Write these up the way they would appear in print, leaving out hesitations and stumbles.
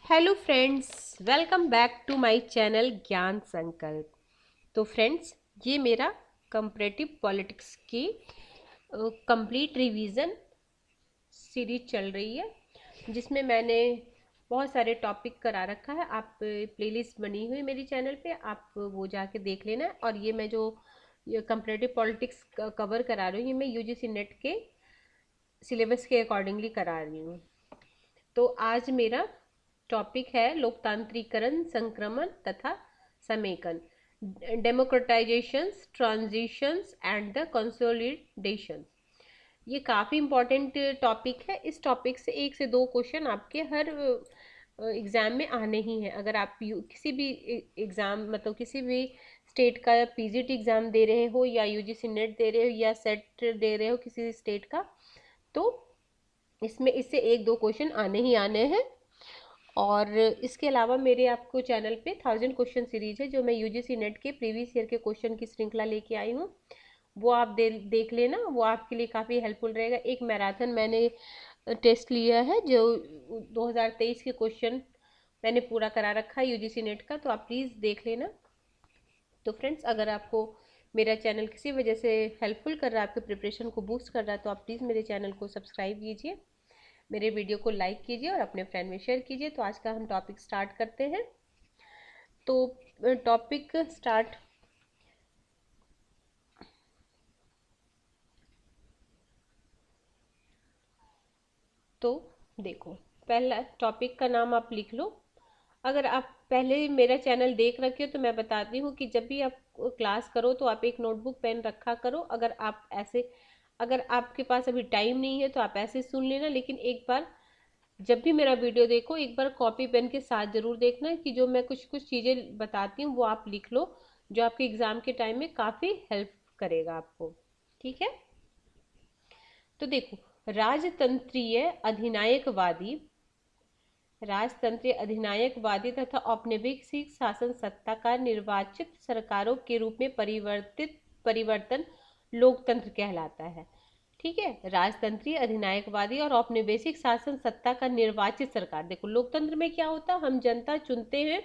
Hello friends, welcome back to my channel Gyan Sankalp. तो friends, ये मेरा कंपैरेटिव पॉलिटिक्स की कंप्लीट रिवीजन सीरीज चल रही है, जिसमें मैंने बहुत सारे टॉपिक करा रखा है। आप प्लेलिस्ट बनी हुई मेरी चैनल पे, आप वो जाके देख लेना। और ये मैं जो ये कंपैरेटिव पॉलिटिक्स कवर करा रही हूँ, ये मैं यूजीसी नेट के सिलेबस के अकॉर्डिंगली करा रही हूँ। तो आज मेरा टॉपिक है लोकतांत्रिकरण, संक्रमण तथा समेकन, डेमोक्रेटाइजेशंस, ट्रांजिशंस एंड द कंसोलिडेशन। ये काफ़ी इंपॉर्टेंट टॉपिक है। इस टॉपिक से 1 से 2 क्वेश्चन आपके हर एग्ज़ाम में आने ही हैं। अगर आप किसी भी एग्ज़ाम मतलब किसी भी स्टेट का पीजीटी एग्ज़ाम दे रहे हो, या यूजीसी नेट दे रहे हो, या सेट दे रहे हो किसी स्टेट का, तो इसमें इससे 1-2 क्वेश्चन आने ही आने हैं। और इसके अलावा मेरे आपको चैनल पे 1000 क्वेश्चन सीरीज है, जो मैं यूजीसी नेट के प्रीवियस ईयर के क्वेश्चन की श्रृंखला लेके आई हूँ। वो आप देख लेना, वो आपके लिए काफ़ी हेल्पफुल रहेगा। एक मैराथन मैंने टेस्ट लिया है, जो 2023 के क्वेश्चन मैंने पूरा करा रखा है यूजीसी नेट का, तो आप प्लीज़ देख लेना। तो फ्रेंड्स, अगर आपको मेरा चैनल किसी वजह से हेल्पफुल कर रहा है, आपके प्रिपरेशन को बूस्ट कर रहा है, तो आप प्लीज़ मेरे चैनल को सब्सक्राइब कीजिए, मेरे वीडियो को लाइक कीजिए और अपने फ्रेंड में शेयर कीजिए। तो आज का हम टॉपिक स्टार्ट करते हैं। तो टॉपिक स्टार्ट तो देखो, पहला टॉपिक का नाम आप लिख लो। अगर आप पहले मेरा चैनल देख रखे हो तो मैं बताती हूँ कि जब भी आप क्लास करो तो आप एक नोटबुक पेन रखा करो। अगर आपके पास अभी टाइम नहीं है तो आप ऐसे सुन लेना, लेकिन एक बार जब भी मेरा वीडियो देखो, एक बार कॉपी पेन के साथ जरूर देखना कि जो मैं कुछ कुछ चीज़ें बताती हूँ वो आप लिख लो, जो आपके एग्जाम के टाइम में काफ़ी हेल्प करेगा आपको। ठीक है, तो देखो, राजतंत्रीय अधिनायकवादी राजतंत्रीय अधिनायकवादी तथा औपनिवेशिक शासन सत्ता का निर्वाचित सरकारों के रूप में परिवर्तन लोकतंत्र कहलाता है। ठीक है, राजतंत्रीय अधिनायकवादी और औपनिवेशिक शासन सत्ता का निर्वाचित सरकार। देखो, लोकतंत्र में क्या होता है, हम जनता चुनते हैं,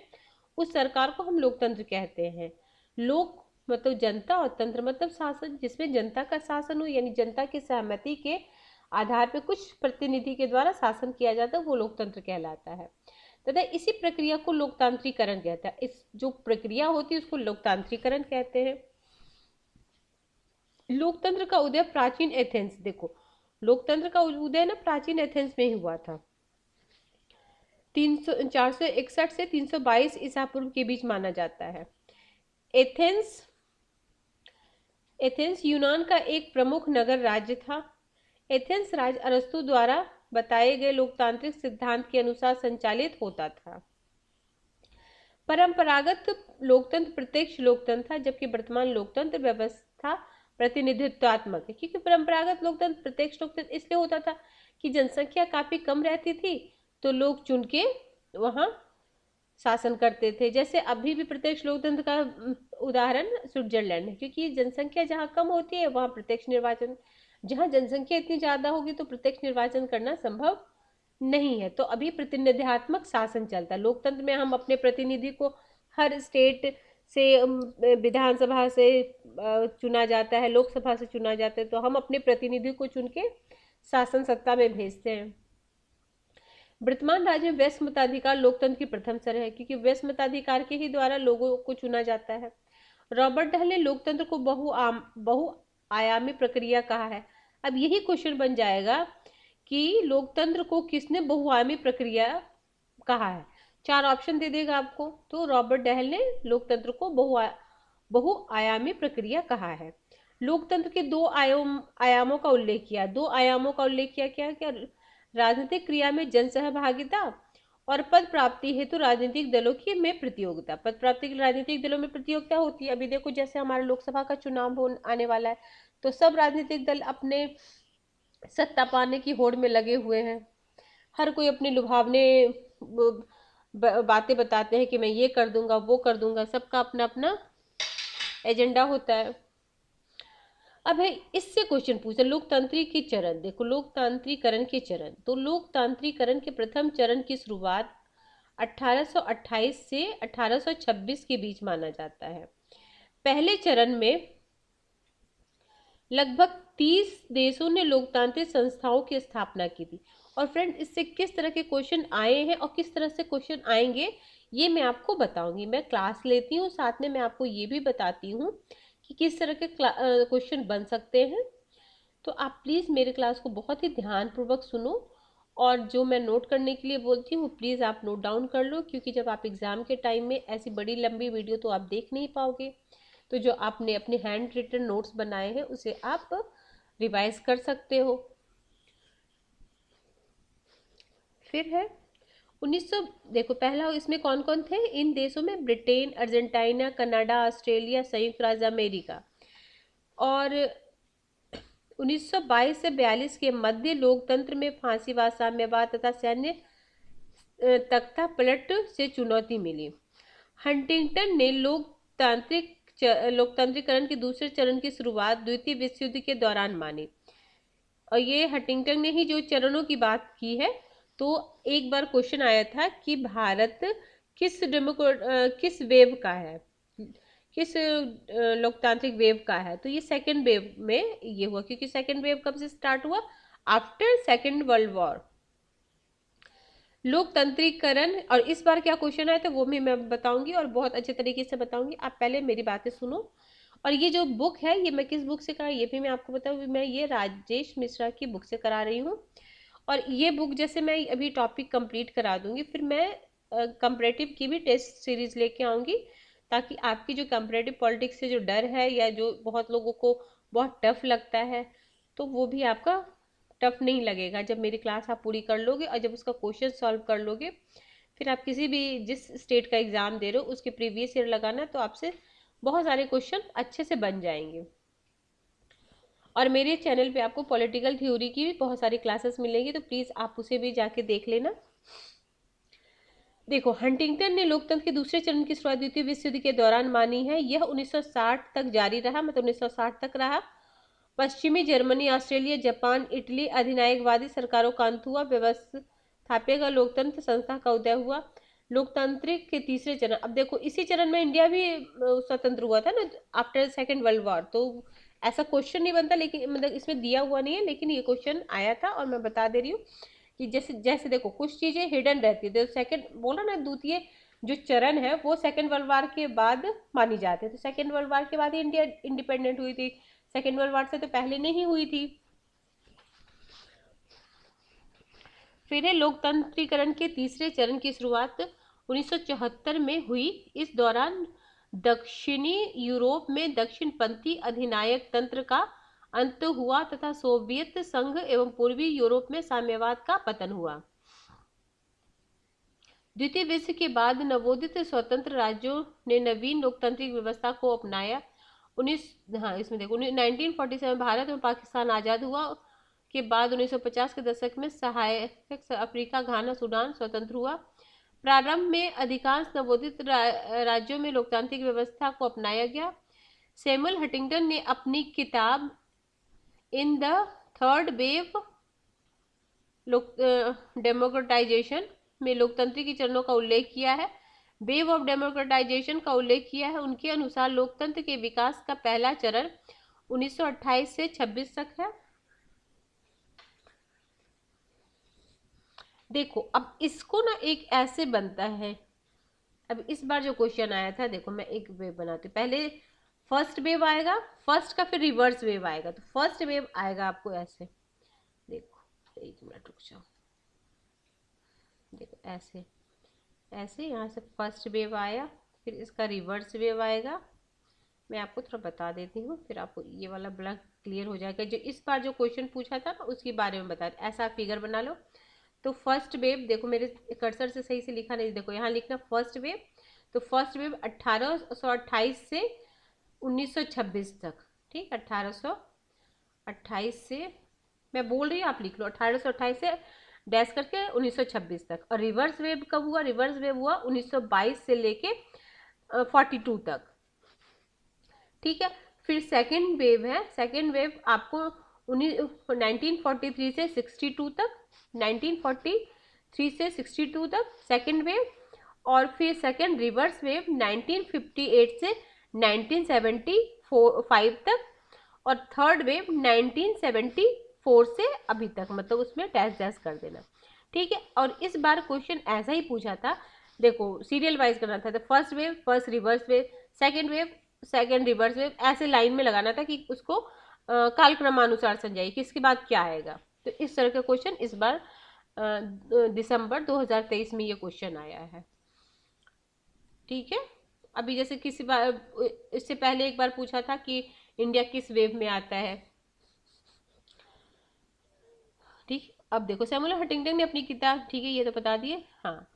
उस सरकार को हम लोकतंत्र कहते हैं। लोक मतलब जनता, और तंत्र मतलब शासन, जिसमें जनता का शासन हो, यानी जनता की सहमति के आधार पर कुछ प्रतिनिधि के द्वारा शासन किया जाता है, वो लोकतंत्र कहलाता है। तथा इसी प्रक्रिया को लोकतांत्रिकरण कहता है। इस जो प्रक्रिया होती है उसको लोकतांत्रिकरण कहते हैं। लोकतंत्र का उदय प्राचीन एथेंस, देखो, लोकतंत्र का उदय ना प्राचीन एथेंस में ही हुआ था। 461 से 322 ईसा पूर्व के बीच माना जाता है। एथेंस एथेंस यूनान का एक प्रमुख नगर राज्य था। एथेंस राज्य अरस्तु द्वारा बताए गए लोकतांत्रिक सिद्धांत के अनुसार संचालित होता था। परंपरागत लोकतंत्र प्रत्यक्ष लोकतंत्र था, जबकि वर्तमान लोकतंत्र व्यवस्था प्रतिनिधित्वात्मक है। क्योंकि परंपरागत लोकतंत्र प्रत्यक्ष लोकतंत्र इसलिए होता था कि जनसंख्या काफी कम रहती थी, तो लोग चुन के वहां शासन करते थे। जैसे अभी भी प्रत्यक्ष लोकतंत्र का उदाहरण स्विट्जरलैंड है, क्योंकि जनसंख्या जहाँ कम होती है वहाँ प्रत्यक्ष निर्वाचन, जहाँ जनसंख्या इतनी ज्यादा होगी तो प्रत्यक्ष निर्वाचन करना संभव नहीं है। तो अभी प्रतिनिधित्वात्मक शासन चलता है। लोकतंत्र में हम अपने प्रतिनिधि को हर स्टेट से विधानसभा से चुना जाता है, लोकसभा से चुना जाता है, तो हम अपने प्रतिनिधि को चुन के शासन सत्ता में भेजते हैं। वर्तमान राज्य में वैश्य मताधिकार लोकतंत्र की प्रथम सर है, क्योंकि वैश्य मताधिकार के ही द्वारा लोगों को चुना जाता है। रॉबर्ट डहल ने लोकतंत्र को बहुआयामी प्रक्रिया कहा है। अब यही क्वेश्चन बन जाएगा कि लोकतंत्र को किसने बहुआयामी प्रक्रिया कहा है। 4 ऑप्शन दे देगा आपको। तो रॉबर्ट डहल ने लोकतंत्र को बहुआयामी प्रक्रिया कहा है। लोकतंत्र के 2 आयामों का उल्लेख किया। 2 आयामों का उल्लेख किया, क्या क्या? राजनीतिक क्रिया में जन सहभागिता और पद प्राप्ति हेतु राजनीतिक दलों की में प्रतियोगिता। पद प्राप्ति के लिए राजनीतिक दलों में प्रतियोगिता होती है। अभी देखो, जैसे हमारा लोकसभा का चुनाव आने वाला है, तो सब राजनीतिक दल अपने सत्ता पाने की होड़ में लगे हुए हैं। हर कोई अपनी लुभावने बातें बताते हैं कि मैं ये कर दूंगा, वो कर दूंगा। सबका अपना अपना एजेंडा होता है। अब है इससे क्वेश्चन पूछा, लोकतांत्रिक के चरण। देखो, लोकतांत्रिकरण के चरण, तो लोकतांत्रिकरण के प्रथम चरण की शुरुआत 1828 से 1826 के बीच माना जाता है। पहले चरण में लगभग 30 देशों ने लोकतांत्रिक संस्थाओं की स्थापना की थी। और फ्रेंड, इससे किस तरह के क्वेश्चन आए हैं और किस तरह से क्वेश्चन आएंगे ये मैं आपको बताऊंगी। मैं क्लास लेती हूँ, साथ में मैं आपको ये भी बताती हूँ कि किस तरह के क्वेश्चन बन सकते हैं। तो आप प्लीज़ मेरे क्लास को बहुत ही ध्यानपूर्वक सुनो, और जो मैं नोट करने के लिए बोलती हूँ प्लीज़ आप नोट डाउन कर लो, क्योंकि जब आप एग्ज़ाम के टाइम में ऐसी बड़ी लंबी वीडियो तो आप देख नहीं पाओगे। तो जो आपने अपने हैंड रिटन नोट्स बनाए हैं उसे आप रिवाइज कर सकते हो। फिर है 1900। देखो पहला इसमें कौन कौन थे इन देशों में? ब्रिटेन, अर्जेंटीना, कनाडा, ऑस्ट्रेलिया, संयुक्त राज्य अमेरिका। और 1922 से 42 के मध्य लोकतंत्र में फांसीवाद, साम्यवाद तथा सैन्य तख्ता पलट से चुनौती मिली। हंटिंगटन ने लोकतांत्रिकरण के दूसरे चरण की शुरुआत द्वितीय विश्व युद्ध के दौरान मानी। और ये हंटिंगटन ने ही जो चरणों की बात की है। तो एक बार क्वेश्चन आया था कि भारत किस वेव का है, किस लोकतांत्रिक वेव का है? तो ये सेकेंड वेव में ये हुआ, क्योंकि सेकेंड वेव कब से स्टार्ट हुआ? After second world war. लोकतंत्रीकरण, और इस बार क्या क्वेश्चन आया था वो भी मैं बताऊंगी और बहुत अच्छे तरीके से बताऊंगी। आप पहले मेरी बातें सुनो। और ये जो बुक है ये मैं किस बुक से करा ये भी मैं आपको बताऊँ। मैं ये राजेश मिश्रा की बुक से करा रही हूँ। और ये बुक जैसे मैं अभी टॉपिक कंप्लीट करा दूंगी, फिर मैं कंपैरेटिव की भी टेस्ट सीरीज लेके आऊँगी, ताकि आपकी जो कंपैरेटिव पॉलिटिक्स से जो डर है या जो बहुत लोगों को बहुत टफ लगता है, तो वो भी आपका टफ नहीं लगेगा जब मेरी क्लास आप पूरी कर लोगे और जब उसका क्वेश्चन सॉल्व कर लोगे। फिर आप किसी भी जिस स्टेट का एग्ज़ाम दे रहे हो उसके प्रीवियस ईयर लगाना, तो आपसे बहुत सारे क्वेश्चन अच्छे से बन जाएंगे। और मेरे चैनल पे आपको पॉलिटिकल थ्योरी की भी बहुत सारी क्लासेस मिलेंगी, तो प्लीज़ आप उसे भी जाके देख लेना। देखो, हंटिंगटन ने लोकतंत्र के दूसरे चरण की शुरुआत द्वितीय विश्व युद्ध के दौरान मानी है। यह 1960 तक जारी रहा, मतलब 1960 तक रहा। पश्चिमी जर्मनी, ऑस्ट्रेलिया, जापान, इटली अधिनायकवादी सरकारों का अंत हुआ। व्यवस्थापक लोकतंत्र संस्था का उदय हुआ। लोकतांत्रिक के तीसरे चरण, अब देखो इसी चरण में इंडिया भी स्वतंत्र हुआ था ना, आफ्टर सेकेंड वर्ल्ड वॉर। तो ऐसा क्वेश्चन नहीं बनता, लेकिन मतलब इसमें दिया हुआ नहीं है, लेकिन ये क्वेश्चन आया था और मैं बता दे रही हूँ कि जैसे जैसे देखो कुछ चीजें हिडन रहती है। तो सेकंड बोला ना, द्वितीय जो चरण है वो सेकेंड वर्ल्ड वार के बाद मानी जाती है। तो सेकेंड वर्ल्ड वार के बाद ही इंडिया इंडिपेंडेंट हुई थी, सेकेंड वर्ल्ड वार से तो पहले नहीं हुई थी। फिर है लोकतंत्रीकरण के तीसरे चरण की शुरुआत 1974 में हुई। इस दौरान दक्षिणी यूरोप में दक्षिणपंथी अधिनायक तंत्र का अंत हुआ तथा सोवियत संघ एवं पूर्वी यूरोप में साम्यवाद का पतन हुआ। द्वितीय विश्व के बाद नवोदित स्वतंत्र राज्यों ने नवीन लोकतांत्रिक व्यवस्था को अपनाया। 1947 भारत और पाकिस्तान आज़ाद हुआ के बाद 1950 के दशक में सहायक अफ्रीका, घाना, सूडान स्वतंत्र हुआ। प्रारंभ में अधिकांश नवोदित राज्यों में लोकतांत्रिक व्यवस्था को अपनाया गया। सैमुअल हंटिंगटन ने अपनी किताब in the third wave democratisation में लोकतंत्र की चरणों का उल्लेख किया है। वेव ऑफ डेमोक्रेटाइजेशन का उल्लेख किया है। उनके अनुसार लोकतंत्र के विकास का पहला चरण 1928 से 26 तक है। देखो अब इसको ना एक ऐसे बनता है। अब इस बार जो क्वेश्चन आया था, देखो मैं एक वेव बनाती हूँ। पहले फर्स्ट वेव आएगा, फर्स्ट का फिर रिवर्स वेव आएगा। तो फर्स्ट वेव आएगा आपको ऐसे, देखो एक मिनट रुक जाओ, देखो ऐसे ऐसे यहाँ से फर्स्ट वेव आया, फिर इसका रिवर्स वेव आएगा। मैं आपको थोड़ा बता देती हूँ, फिर आपको ये वाला ब्लैक क्लियर हो जाएगा। जो इस बार जो क्वेश्चन पूछा था ना उसके बारे में बता, ऐसा फिगर बना लो। तो फर्स्ट वेव, देखो मेरे कर्सर से सही से लिखा नहीं, देखो यहाँ लिखना फर्स्ट वेव। तो फर्स्ट वेव 1828 से 1926 तक, ठीक, 1828 से, मैं बोल रही हूँ आप लिख लो, 1828 से डैश करके 1926 तक। और रिवर्स वेव कब हुआ? रिवर्स वेव हुआ 1922 से लेके 42 तक, ठीक है। फिर सेकेंड वेव है, सेकेंड वेव आपको 1943 से 62 तक, 1943 से 62 तक सेकेंड वेव। और फिर सेकेंड रिवर्स वेव 1958 से 1975 तक, और थर्ड वेव 1974 से अभी तक, मतलब उसमें डैश डैश कर देना, ठीक है। और इस बार क्वेश्चन ऐसा ही पूछा था, देखो सीरियल वाइज करना था, तो first wave first reverse wave, second wave second reverse wave, ऐसे लाइन में लगाना था कि उसको कालक्रमानुसार समझाइए कि इसके बाद क्या आएगा। तो इस तरह का क्वेश्चन इस बार दिसंबर 2023 में ये क्वेश्चन आया है, ठीक है। अभी जैसे किसी बार इससे पहले एक बार पूछा था कि इंडिया किस वेव में आता है, ठीक। अब देखो सैमुअल हंटिंगटन ने अपनी किताब, ठीक है ये तो बता दिए, हाँ।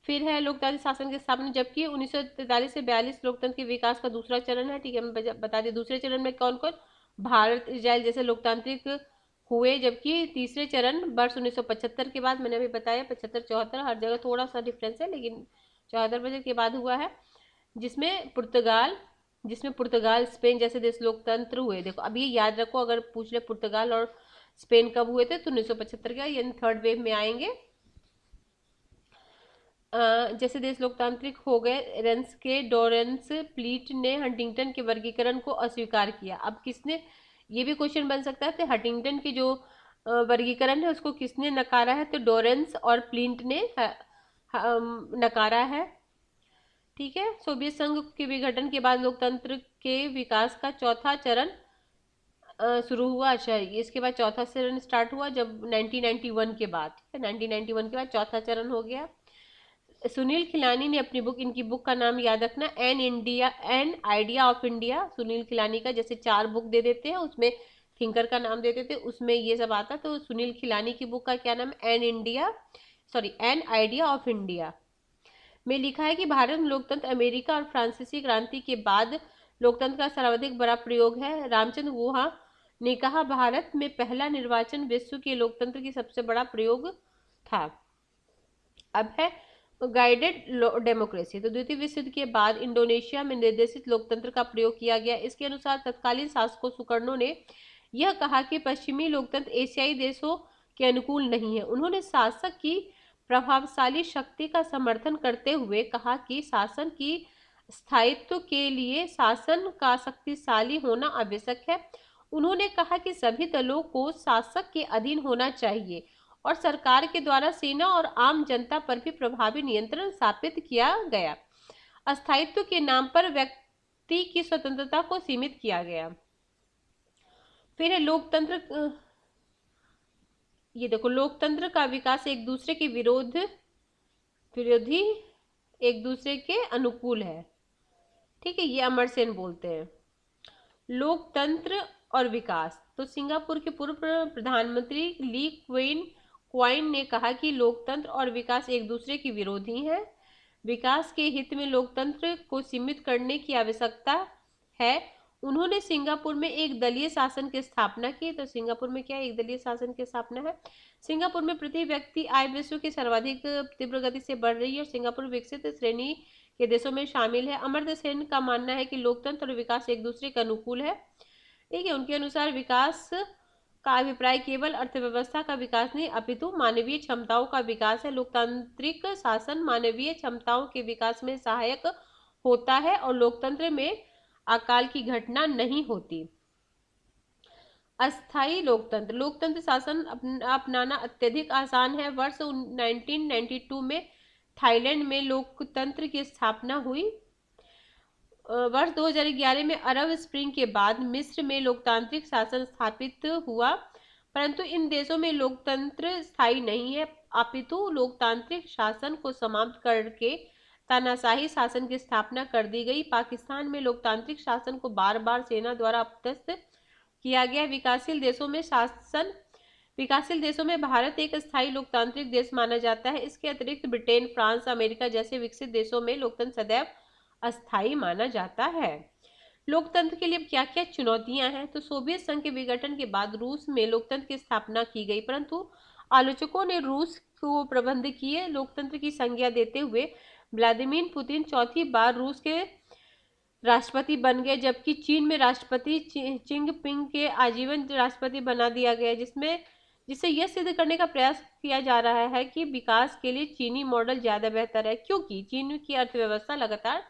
फिर है लोकतांत्रिक शासन की स्थापना, जबकि 1943 से 42 लोकतंत्र के विकास का दूसरा चरण है, ठीक है। मैं बता दिए दूसरे चरण में कौन कौन, भारत इजराइल जैसे लोकतांत्रिक हुए, जबकि तीसरे चरण वर्ष 1975 के बाद, मैंने अभी बताया 75 74 हर जगह थोड़ा सा डिफरेंस है, लेकिन 74 बजे के बाद हुआ है, जिसमें पुर्तगाल स्पेन जैसे देश लोकतंत्र हुए। देखो अब ये याद रखो, अगर पूछ ले पुर्तगाल और स्पेन कब हुए थे तो 1975 का, यानी थर्ड वेव में आएंगे। जैसे देश लोकतांत्रिक हो गए, रेंस के डोरेंस प्लीट ने हंटिंगटन के वर्गीकरण को अस्वीकार किया। अब किसने, ये भी क्वेश्चन बन सकता है, तो हंटिंगटन की जो वर्गीकरण है उसको किसने नकारा है, तो डोरेंस और प्लिंट ने नकारा है, ठीक है। सोवियत संघ के विघटन के बाद लोकतंत्र के विकास का चौथा चरण शुरू हुआ। अच्छा, इसके बाद चौथा चरण स्टार्ट हुआ जब 1991 के बाद, 1991 के बाद चौथा चरण हो गया। सुनील खिलानी ने अपनी बुक, इनकी बुक का नाम याद रखना, an idea of India, Sunil Khilnani का, जैसे 4 बुक दे देते हैं उसमें थिंकर का नाम दे देते, उसमें ये सब आता, तो सुनील खिलानी की बुक का क्या नाम है, एन आइडिया ऑफ इंडिया में लिखा है कि भारत में लोकतंत्र अमेरिका और फ्रांसीसी क्रांति के बाद लोकतंत्र का सर्वाधिक बड़ा प्रयोग है। रामचंद्र गुहा ने कहा, भारत में पहला निर्वाचन विश्व के लोकतंत्र की सबसे बड़ा प्रयोग था। अब है गाइडेड डेमोक्रेसी, तो द्वितीय विश्व युद्ध के बाद इंडोनेशिया में निर्देशित लोकतंत्र का प्रयोग किया गया। इसके अनुसार तत्कालीन शासकों सुकर्णो ने यह कहा कि पश्चिमी लोकतंत्र एशियाई देशों के अनुकूल नहीं है। उन्होंने शासक की प्रभावशाली शक्ति का समर्थन करते हुए कहा कि शासन की स्थायित्व के लिए शासन का शक्तिशाली होना आवश्यक है। उन्होंने कहा कि सभी दलों को शासक के अधीन होना चाहिए और सरकार के द्वारा सेना और आम जनता पर भी प्रभावी नियंत्रण स्थापित किया गया। अस्थायित्व के नाम पर व्यक्ति की स्वतंत्रता को सीमित किया गया। फिर है लोकतंत्र, ये देखो लोकतंत्र का विकास एक दूसरे के विरोधी एक दूसरे के अनुकूल है, ठीक है, ये अमरसेन बोलते हैं। लोकतंत्र और विकास, तो सिंगापुर के पूर्व प्रधानमंत्री ली क्वाइन ने कहा कि लोकतंत्र और विकास एक दूसरे के विरोधी हैं। विकास के हित में लोकतंत्र को सीमित करने की आवश्यकता है। उन्होंने सिंगापुर में एक दलीय शासन की स्थापना की, तो सिंगापुर में क्या एक दलीय शासन की स्थापना है। सिंगापुर में प्रति व्यक्ति आय विश्व की सर्वाधिक तीव्र गति से बढ़ रही है और सिंगापुर विकसित श्रेणी के देशों में शामिल है। अमर्त्य सेन का मानना है कि लोकतंत्र और विकास एक दूसरे के अनुकूल है, ठीक है। उनके अनुसार विकास का अभिप्राय केवल अर्थव्यवस्था का विकास नहीं अपितु मानवीय क्षमताओं का विकास है। लोकतांत्रिक शासन मानवीय क्षमताओं के विकास में सहायक होता है और लोकतंत्र में अकाल की घटना नहीं होती। अस्थायी लोकतंत्र, लोकतंत्र शासन अपनाना अत्यधिक आसान है। वर्ष 1992 में थाईलैंड में लोकतंत्र की स्थापना हुई। वर्ष 2011 में अरब स्प्रिंग के बाद मिस्र में लोकतांत्रिक शासन स्थापित हुआ, परंतु इन देशों में लोकतंत्र स्थायी नहीं है अपितु लोकतांत्रिक शासन को समाप्त करके तानाशाही शासन की स्थापना कर दी गई। पाकिस्तान में लोकतांत्रिक शासन को बार बार सेना द्वारा अपदस्थ किया गया। विकासशील देशों में भारत एक स्थायी लोकतांत्रिक देश माना जाता है। इसके अतिरिक्त ब्रिटेन, फ्रांस, अमेरिका जैसे विकसित देशों में लोकतंत्र सदैव अस्थायी माना जाता है। लोकतंत्र के लिए क्या क्या चुनौतियां हैं, तो सोवियत संघ के विघटन के बाद रूस में लोकतंत्र की स्थापना की गई, परंतु आलोचकों ने रूस को प्रबंधकीय लोकतंत्र की संज्ञा देते हुए व्लादिमीर पुतिन चौथी बार रूस के राष्ट्रपति बन गए, जबकि चीन में राष्ट्रपति चिंगपिंग के आजीवन राष्ट्रपति बना दिया गया, जिससे यह सिद्ध करने का प्रयास किया जा रहा है कि विकास के लिए चीनी मॉडल ज्यादा बेहतर है, क्योंकि चीन की अर्थव्यवस्था लगातार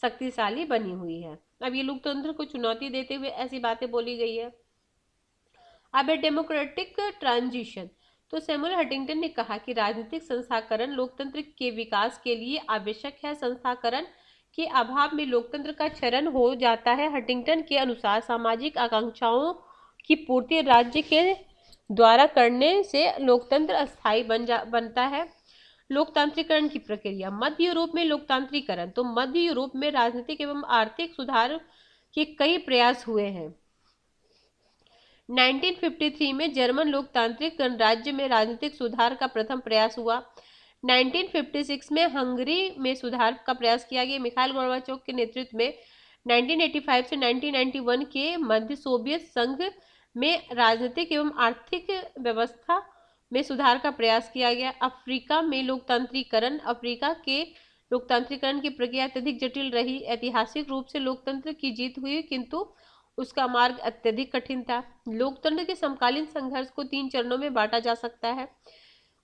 शक्तिशाली बनी हुई है। अब ये लोकतंत्र को चुनौती देते हुए ऐसी बातें बोली गई है। अब है डेमोक्रेटिक ट्रांजिशन। तो सैमुअल हंटिंगटन ने कहा कि राजनीतिक संस्थाकरण लोकतंत्र के विकास के लिए आवश्यक है। संस्थाकरण के अभाव में लोकतंत्र का क्षरण हो जाता है। हंटिंगटन के अनुसार सामाजिक आकांक्षाओं की पूर्ति राज्य के द्वारा करने से लोकतंत्र अस्थायी बनता है। लोकतांत्रिकरण की प्रक्रिया। मध्य यूरोप में लोकतांत्रिकरण। तो मध्य यूरोप में राजनीतिक एवं आर्थिक सुधार के कई प्रयास हुए हैं। 1953 में जर्मन लोकतांत्रिक गणराज्य में राजनीतिक सुधार का प्रथम प्रयास हुआ। 1956 में हंगरी में सुधार का प्रयास किया गया। मिखाइल गोर्बाचोव के नेतृत्व में 1985 से 1991 के मध्य सोवियत संघ में राजनीतिक एवं आर्थिक व्यवस्था में सुधार का प्रयास किया गया। अफ्रीका में लोकतांत्रिकरण। अफ्रीका के लोकतांत्रिकरण की प्रक्रिया अत्यधिक जटिल रही। ऐतिहासिक रूप से लोकतंत्र की जीत हुई, किंतु उसका मार्ग अत्यधिक कठिन था। लोकतंत्र के समकालीन संघर्ष को 3 चरणों में बांटा जा सकता है।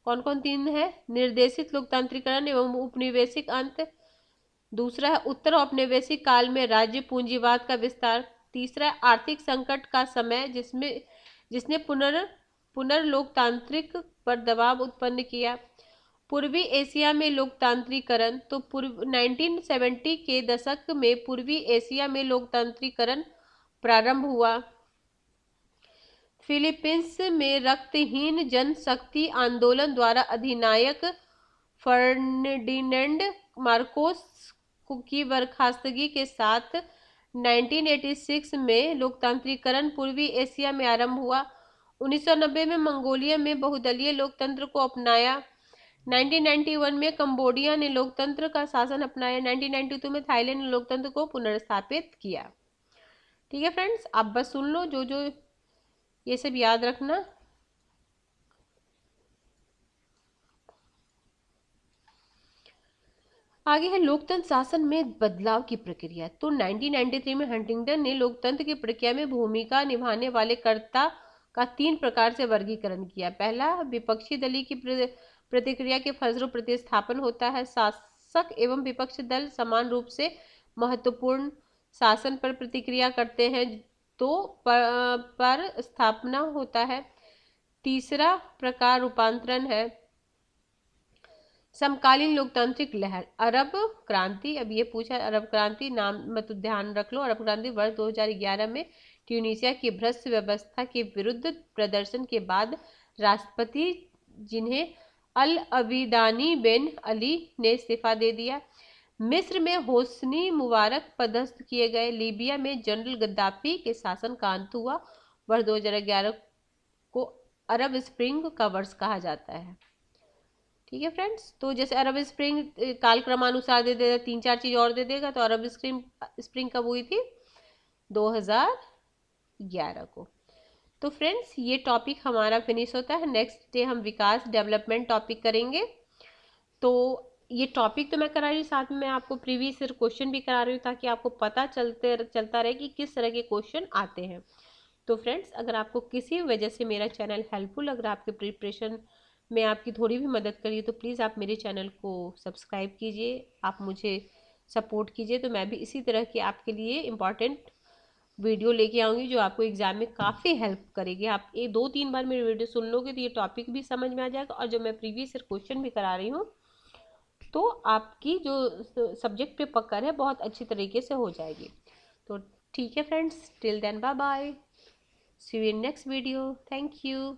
कौन कौन 3 है? निर्देशित लोकतांत्रिकरण एवं उपनिवेशिक अंत। दूसरा है उत्तर औपनिवेशिक काल में राज्य पूंजीवाद का विस्तार। तीसरा है आर्थिक संकट का समय, जिसने पुनर्लोकतांत्रिक पर दबाव उत्पन्न किया। पूर्वी एशिया में लोकतांत्रिकरण। तो 1970 के दशक में पूर्वी एशिया में लोकतांत्रिकरण प्रारंभ हुआ। फिलीपींस में रक्तहीन जनशक्ति आंदोलन द्वारा अधिनायक फर्डिनेंड मार्कोस की बर्खास्तगी के साथ 1986 में लोकतांत्रिकरण पूर्वी एशिया में आरंभ हुआ। 1990 में मंगोलिया में बहुदलीय लोकतंत्र को अपनाया। 1991 में कंबोडिया ने लोकतंत्र का शासन अपनाया। 1992 में थाईलैंड ने लोकतंत्र को पुनर्स्थापित किया। ठीक है फ्रेंड्स, आप बस सुन लो, जो जो ये सब याद रखना। आगे है लोकतंत्र शासन में बदलाव की प्रक्रिया। तो 1993 में हंटिंगटन ने लोकतंत्र की प्रक्रिया में भूमिका निभाने वाले कर्ता का 3 प्रकार से वर्गीकरण किया। पहला, विपक्षी दल की प्रतिक्रिया के फलस्वरूप प्रतिस्थापन होता है। शासक एवं विपक्षी दल समान रूप से महत्वपूर्ण शासन पर प्रतिक्रिया करते हैं, तो पर स्थापना होता है। तीसरा प्रकार रूपांतरण है। समकालीन लोकतांत्रिक लहर। अरब क्रांति। अब ये पूछा अरब क्रांति नाम मतलब ध्यान रख लो। अरब क्रांति वर्ष 2011 में ट्यूनीशिया की भ्रष्ट व्यवस्था के विरुद्ध प्रदर्शन के बाद राष्ट्रपति जिन्हें अल अबीदानी बेन अली ने इस्तीफा दे दिया। मिस्र में होस्नी मुबारक पदस्थ किए गए। लीबिया में जनरल गद्दाफी के शासन का अंत हुआ। वर्ष 2011 को अरब स्प्रिंग का वर्ष कहा जाता है। ठीक है फ्रेंड्स, तो जैसे अरब स्प्रिंग कालक्रमानुसार दे देगा, 3-4 चीज और दे देगा। तो अरब स्प्रिंग कब हुई थी? 2011 को। तो फ्रेंड्स, ये टॉपिक हमारा फिनिश होता है। नेक्स्ट डे हम विकास डेवलपमेंट टॉपिक करेंगे। तो ये टॉपिक तो मैं करा रही हूँ, साथ में मैं आपको प्रीवियस ईयर क्वेश्चन भी करा रही हूँ, ताकि आपको पता चलता रहे कि किस तरह के क्वेश्चन आते हैं। तो फ्रेंड्स, अगर आपको किसी वजह से मेरा चैनल हेल्पफुल, अगर आपके प्रिपरेशन में आपकी थोड़ी भी मदद करिए, तो प्लीज़ आप मेरे चैनल को सब्सक्राइब कीजिए, आप मुझे सपोर्ट कीजिए। तो मैं भी इसी तरह की आपके लिए इम्पॉर्टेंट वीडियो लेके आऊँगी, जो आपको एग्जाम में काफ़ी हेल्प करेगी। आप 2-3 बार मेरी वीडियो सुन लोगे तो ये टॉपिक भी समझ में आ जाएगा, और जो मैं प्रीवियस ईयर क्वेश्चन भी करा रही हूँ, तो आपकी जो सब्जेक्ट पे पकड़ है बहुत अच्छी तरीके से हो जाएगी। तो ठीक है friends, till then bye bye, see you in next video. Thank you.